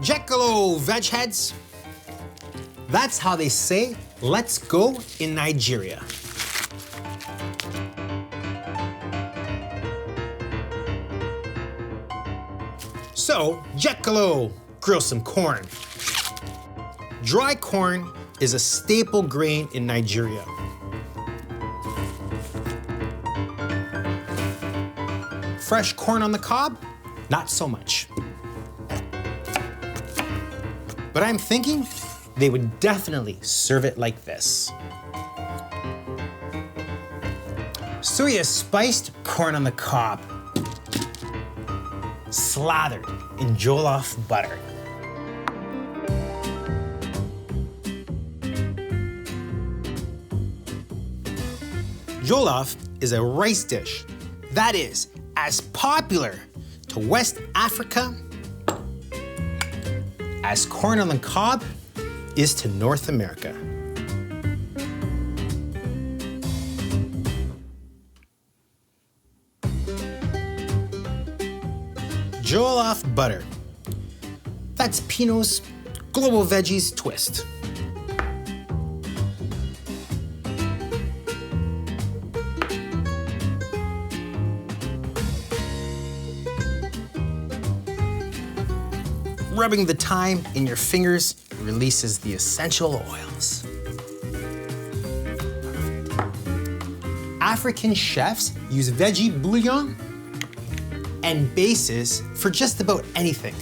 Jekalo, veg heads. That's how they say let's go in Nigeria. So, jekalo, grill some corn. Dry corn is a staple grain in Nigeria. Fresh corn on the cob? Not so much. But I'm thinking they would definitely serve it like this. Suya spiced corn on the cob, slathered in jollof butter. Jollof is a rice dish that is as popular to West Africa as corn on the cob is to North America. Jollof Butter. That's Pino's global veggies twist. Rubbing the thyme in your fingers releases the essential oils. African chefs use veggie bouillon and bases for just about anything.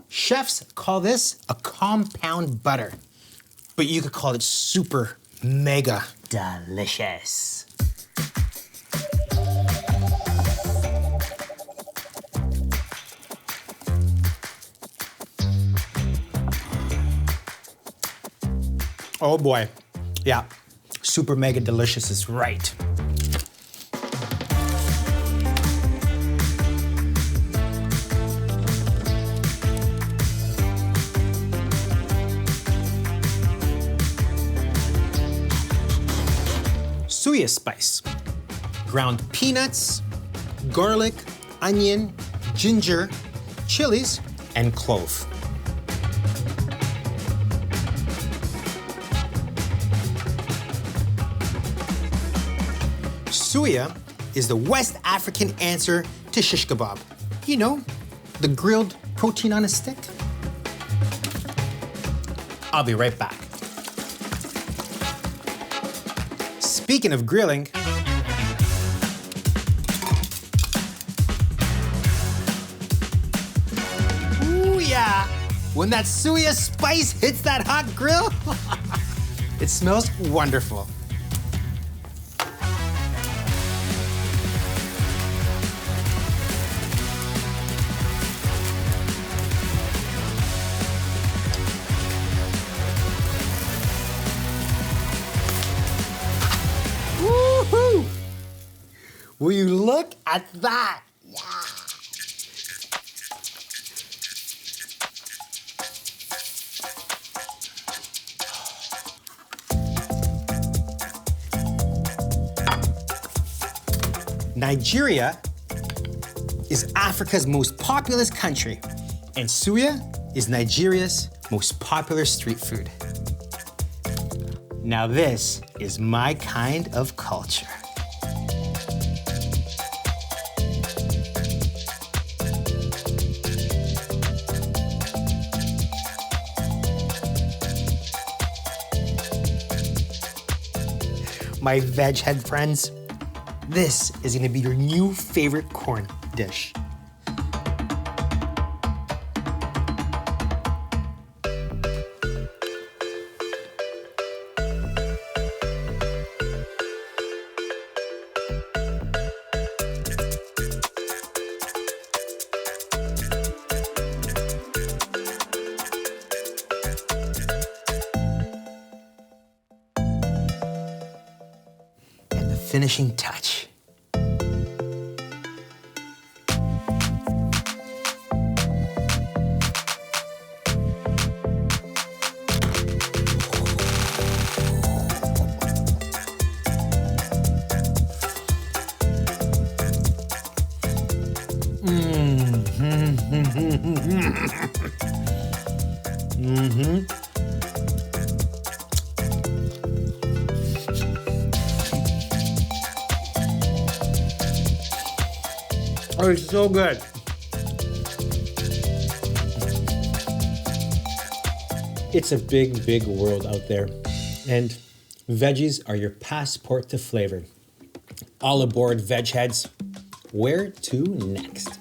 Chefs call this a compound butter, but you could call it super mega delicious. Oh boy, yeah, super mega delicious is right. Suya spice, ground peanuts, garlic, onion, ginger, chilies, and clove. Suya is the West African answer to shish kebab. You know, the grilled protein on a stick. I'll be right back. Speaking of grilling, ooh yeah, when that suya spice hits that hot grill, it smells wonderful. Woohoo! Will you look at that? Yeah. Nigeria is Africa's most populous country, and suya is Nigeria's most popular street food. Now this is my kind of culture. My veg head friends, this is gonna be your new favorite corn dish. finishing touch. Oh, it's so good. It's a big, big world out there, and veggies are your passport to flavor. All aboard, veg heads. Where to next?